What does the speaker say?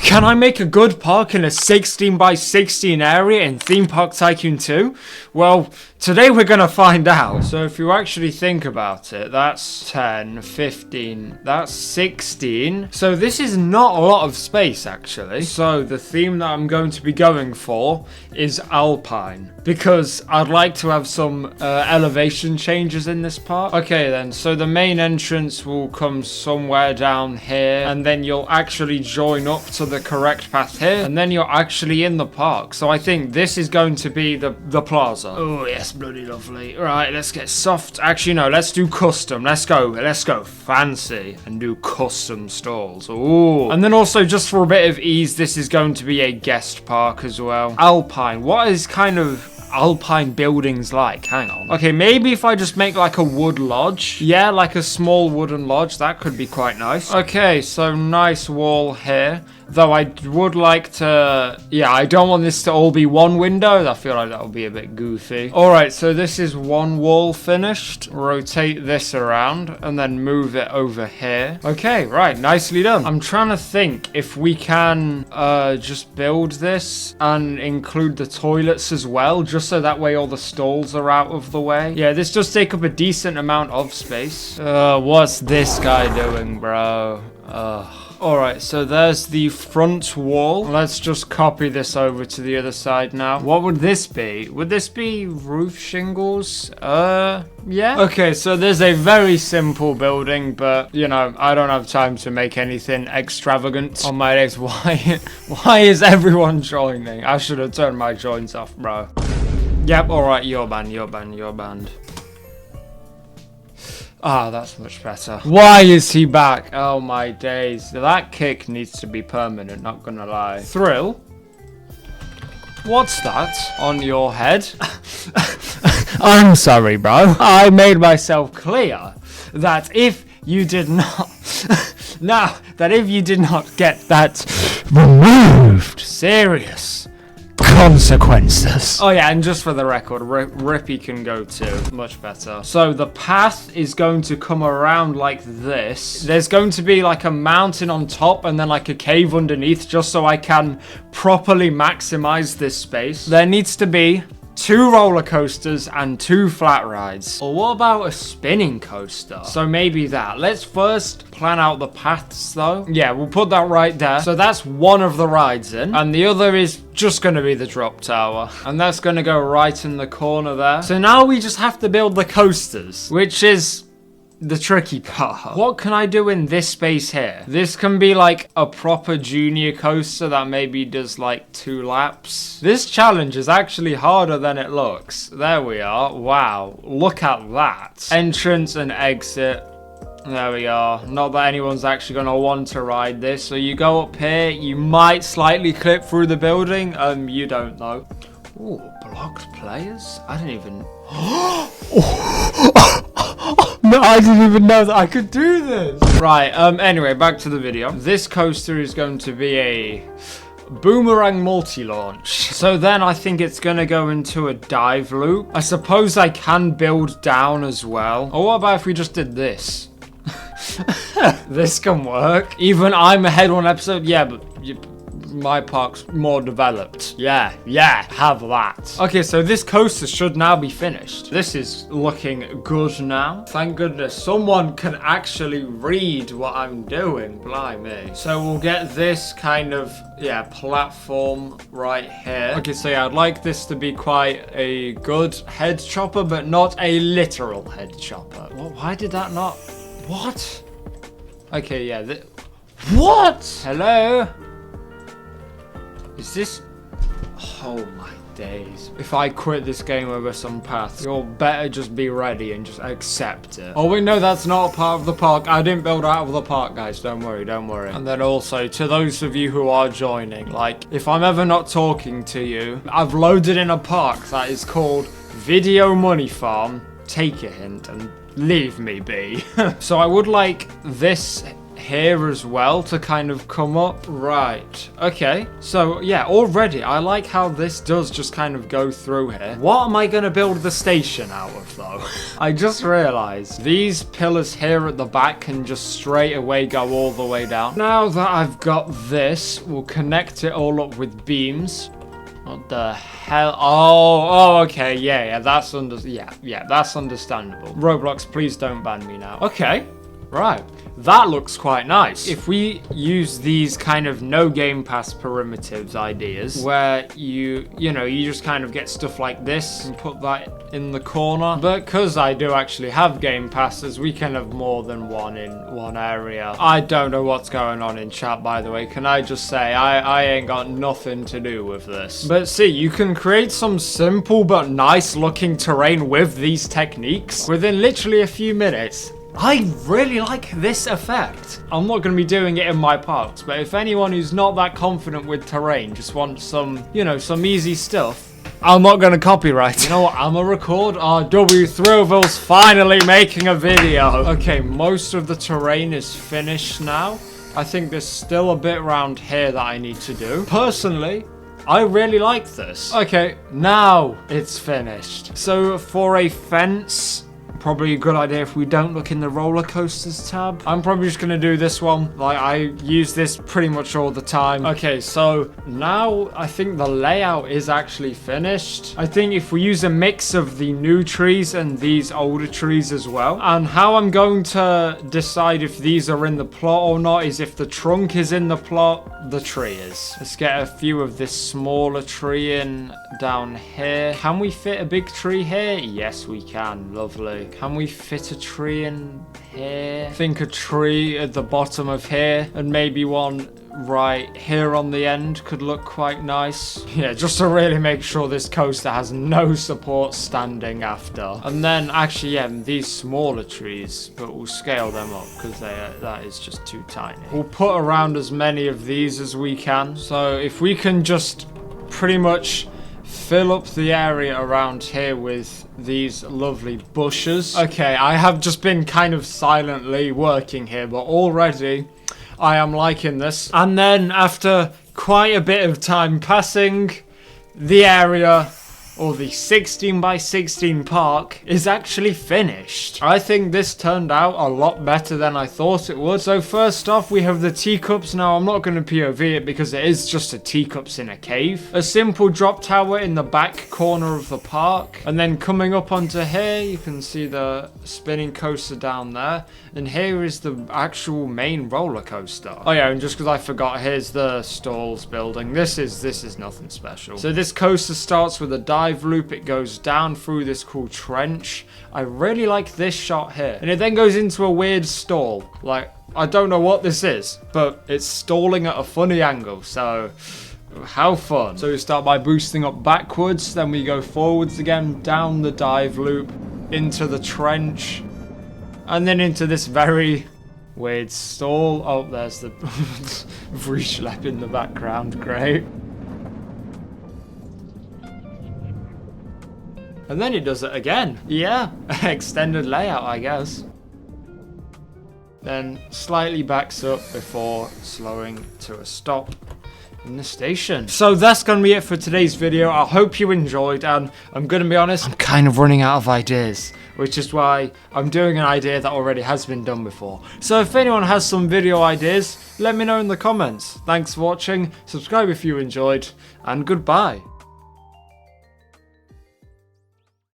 Can I make a good park in a 16 by 16 area in Theme Park Tycoon 2? Well, today we're gonna find out. So if you actually think about it, that's 10, 15, that's 16. So this is not a lot of space actually. So the theme that I'm going to be going for is Alpine, because I'd like to have some elevation changes in this park. Okay then, so the main entrance will come somewhere down here, and then you'll actually join up to the correct path here, and then you're actually in the park. So I think this is going to be the plaza. Oh yes, bloody lovely. Right, let's get soft. Actually no, let's do custom. Let's go fancy and do custom stalls. Ooh. And then also, just for a bit of ease, this is going to be a guest park as well. Alpine. What is kind of Alpine buildings like? Hang on. Okay, maybe if I just make like a wood lodge. Yeah, like a small wooden lodge. That could be quite nice. Okay, so nice wall here. Though I would like to... Yeah, I don't want this to all be one window. I feel like that would be a bit goofy. Alright, so this is one wall finished. Rotate this around and then move it over here. Okay, right. Nicely done. I'm trying to think if we can just build this and include the toilets as well, just so that way all the stalls are out of the way. Yeah, this does take up a decent amount of space. What's this guy doing, bro? Alright, so there's the front wall. Let's just copy this over to the other side now. What would this be? Would this be roof shingles? Yeah. Okay, so there's a very simple building, but, you know, I don't have time to make anything extravagant on my days. Why is everyone joining? I should have turned my joints off, bro. Yep, alright, your band. Ah, that's much better. Why is he back? Oh my days. That kick needs to be permanent, not gonna lie. Thrill? What's that on your head? I'm sorry, bro. I made myself clear that if you did not... that if you did not get that removed, serious consequences. Oh yeah, and just for the record, Rippy can go too. Much better. So the path is going to come around like this. There's going to be like a mountain on top and then like a cave underneath, just so I can properly maximize this space. There needs to be 2 roller coasters and 2 flat rides. Or what about a spinning coaster? So maybe that. Let's first plan out the paths though. Yeah, we'll put that right there. So that's one of the rides in. And the other is just gonna be the drop tower. And that's gonna go right in the corner there. So now we just have to build the coasters, which is the tricky part. What can I do in this space here? This can be like a proper junior coaster that maybe does like 2 laps. This challenge is actually harder than it looks. There we are. Wow, look at that. Entrance and exit. There we are. Not that anyone's actually gonna want to ride this. So you go up here, you might slightly clip through the building. You don't know. Ooh, blocked players? I didn't even... No, I didn't even know that I could do this. Right, anyway, back to the video. This coaster is going to be a boomerang multi-launch. So then I think it's gonna go into a dive loop. I suppose I can build down as well. Or what about if we just did this? This can work. Even I'm ahead 1 episode. Yeah, but... my park's more developed. Yeah, have that. Okay, so this coaster should now be finished. This is looking good now. Thank goodness someone can actually read what I'm doing. Blimey. So we'll get this kind of, yeah, platform right here. Okay, so yeah, I'd like this to be quite a good head chopper, but not a literal head chopper. Well, why did that not... What? Okay, yeah, what? Hello? Is this... Oh my days. If I quit this game over some paths, you'll better just be ready and just accept it. Oh wait, no, that's not a part of the park. I didn't build out of the park, guys. Don't worry, don't worry. And then also, to those of you who are joining, like, if I'm ever not talking to you, I've loaded in a park that is called Video Money Farm. Take a hint and leave me be. So I would like this here as well to kind of come up. Right. Okay. So yeah, already I like how this does just kind of go through here. What am I going to build the station out of though? I just realized these pillars here at the back can just straight away go all the way down. Now that I've got this, we'll connect it all up with beams. What the hell? Oh, okay, yeah, that's that's understandable. Roblox, please don't ban me now. Okay, right. That looks quite nice. If we use these kind of no Game Pass primitives ideas, where you just kind of get stuff like this and put that in the corner. But because I do actually have Game Passes, we can have more than one in one area. I don't know what's going on in chat, by the way. Can I just say, I ain't got nothing to do with this. But see, you can create some simple but nice looking terrain with these techniques within literally a few minutes. I really like this effect. I'm not going to be doing it in my parks, but if anyone who's not that confident with terrain just wants some, some easy stuff, I'm not going to copyright. You know what? I'm going to record RW Thrillville's finally making a video. Okay, most of the terrain is finished now. I think there's still a bit around here that I need to do. Personally, I really like this. Okay, now it's finished. So for a fence, probably a good idea if we don't look in the roller coasters tab. I'm probably just gonna do this one. Like, I use this pretty much all the time. Okay, so now I think the layout is actually finished. I think if we use a mix of the new trees and these older trees as well, and how I'm going to decide if these are in the plot or not is if the trunk is in the plot, the tree is. Let's get a few of this smaller tree in down here. Can we fit a big tree here? Yes, we can. Lovely. Can we fit a tree in here? I think a tree at the bottom of here and maybe one right here on the end could look quite nice. Yeah, just to really make sure this coaster has no support standing after. And then actually, yeah, these smaller trees, but we'll scale them up because that is just too tiny. We'll put around as many of these as we can. So if we can just pretty much fill up the area around here with these lovely bushes. Okay, I have just been kind of silently working here, but already I am liking this. And then after quite a bit of time passing, the area, or the 16 by 16 park, is actually finished. I think this turned out a lot better than I thought it would. So first off, we have the teacups. Now, I'm not going to POV it because it is just a teacups in a cave. A simple drop tower in the back corner of the park. And then coming up onto here, you can see the spinning coaster down there. And here is the actual main roller coaster. Oh yeah, and just because I forgot, here's the stalls building. This is nothing special. So this coaster starts with a dive loop. It goes down through this cool trench. I really like this shot here. And it then goes into a weird stall. Like, I don't know what this is, but it's stalling at a funny angle. So how fun. So we start by boosting up backwards. Then we go forwards again, down the dive loop, into the trench. And then into this very weird stall. Oh, there's the Vreeschlep in the background. Great. And then it does it again. Yeah, extended layout, I guess. Then slightly backs up before slowing to a stop in the station. So that's gonna be it for today's video. I hope you enjoyed, and I'm gonna be honest, I'm kind of running out of ideas, which is why I'm doing an idea that already has been done before. So if anyone has some video ideas, let me know in the comments. Thanks for watching, subscribe if you enjoyed, and goodbye.